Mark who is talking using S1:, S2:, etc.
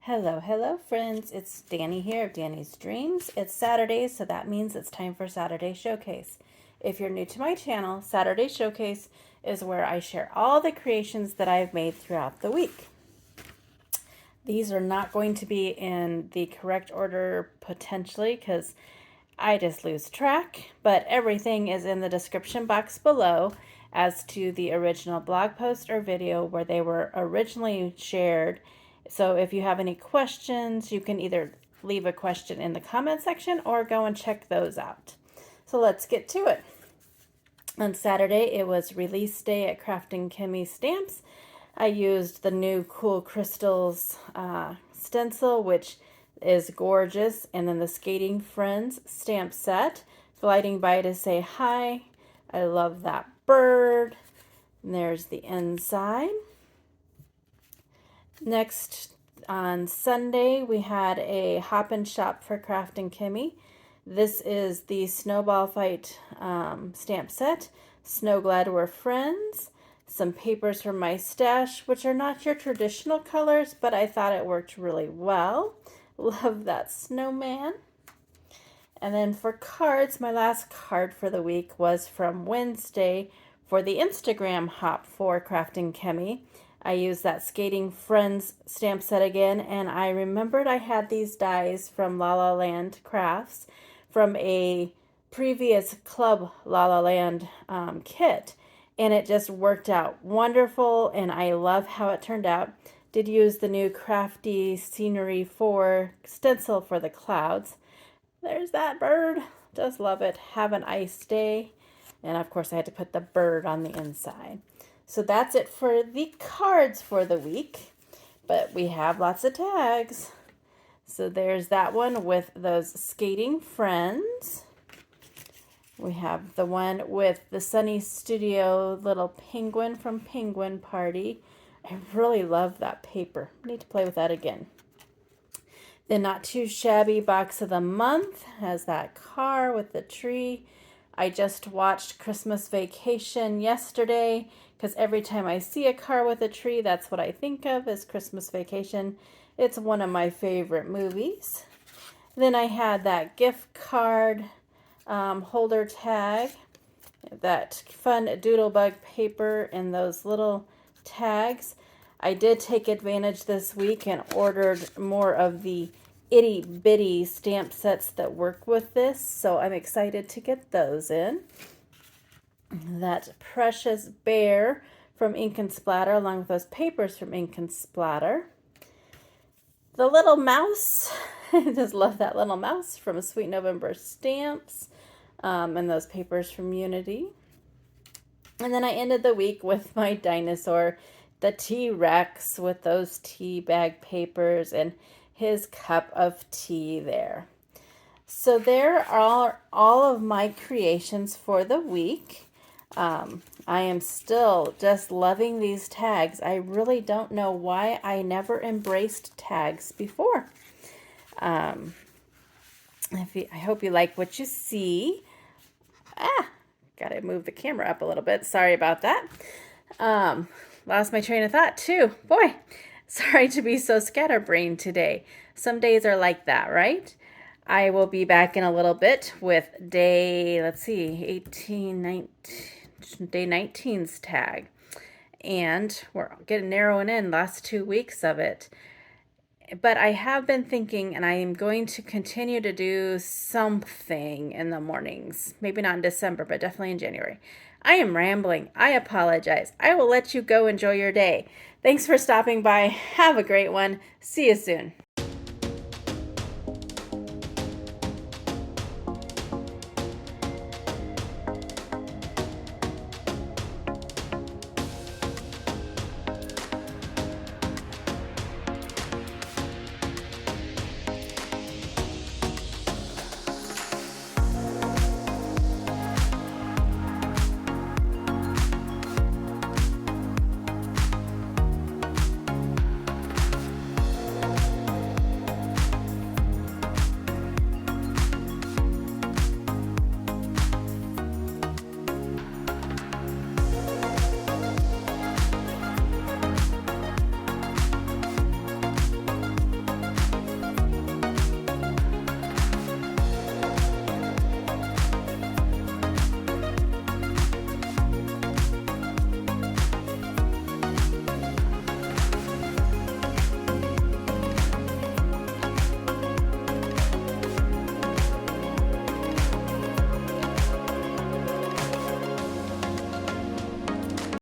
S1: Hello, friends. It's Danny here of Danny's Dreams. It's Saturday, so that means it's time for Saturday Showcase. If you're new to my channel, Saturday Showcase is where I share all the creations that I've made throughout the week. These are not going to be in the correct order potentially because I just lose track, but everything is in the description box below as to the original blog post or video where they were originally shared. So if you have any questions, you can either leave a question in the comment section or go and check those out. So let's get to it. On Saturday, it was release day at Crafting Kimmy Stamps. I used the new Cool Crystals stencil, which is gorgeous, and then the Skating Friends stamp set, gliding by to say hi. I love that bird. And there's the inside. Next, on Sunday, we had a hop and shop for Crafting Kimmy. This is the Snowball Fight stamp set. Snow Glad We're Friends. Some papers from my stash, which are not your traditional colors, but I thought it worked really well. Love that snowman. And then for cards, my last card for the week was from Wednesday for the Instagram hop for Crafting Kimmy. I used that Skating Friends stamp set again, and I remembered I had these dies from La La Land Crafts from a previous Club La La Land kit, and it just worked out wonderful, and I love how it turned out. Did use the new Crafty Scenery 4 stencil for the clouds. There's that bird. Just love it. Have an ice day. And of course I had to put the bird on the inside. So that's it for the cards for the week. But we have lots of tags. So there's that one with those Skating Friends. We have the one with the Sunny Studio little penguin from Penguin Party. I really love that paper. I need to play with that again. The Not Too Shabby Box of the Month has that car with the tree. I just watched Christmas Vacation yesterday because every time I see a car with a tree, that's what I think of is Christmas Vacation. It's one of my favorite movies. Then I had that gift card holder tag, that fun doodlebug paper, and those little tags. I did take advantage this week and ordered more of the itty bitty stamp sets that work with this, so I'm excited to get those in. That Precious Bear from Ink and Splatter, along with those papers from Ink and Splatter. The little mouse, I just love that little mouse from Sweet November Stamps, and those papers from Unity. And then I ended the week with my dinosaur, the T-Rex, with those tea bag papers and his cup of tea there. So there are all of my creations for the week. I am still just loving these tags. I really don't know why I never embraced tags before. I hope you like what you see. Gotta move the camera up a little bit. Sorry about that. Lost my train of thought too. Boy, sorry to be so scatterbrained today. Some days are like that, right? I will be back in a little bit with day, let's see, 18, 19, day 19's tag. And we're getting narrowing in last 2 weeks of it. But I have been thinking, and I am going to continue to do something in the mornings. Maybe not in December, but definitely in January. I am rambling. I apologize. I will let you go enjoy your day. Thanks for stopping by. Have a great one. See you soon.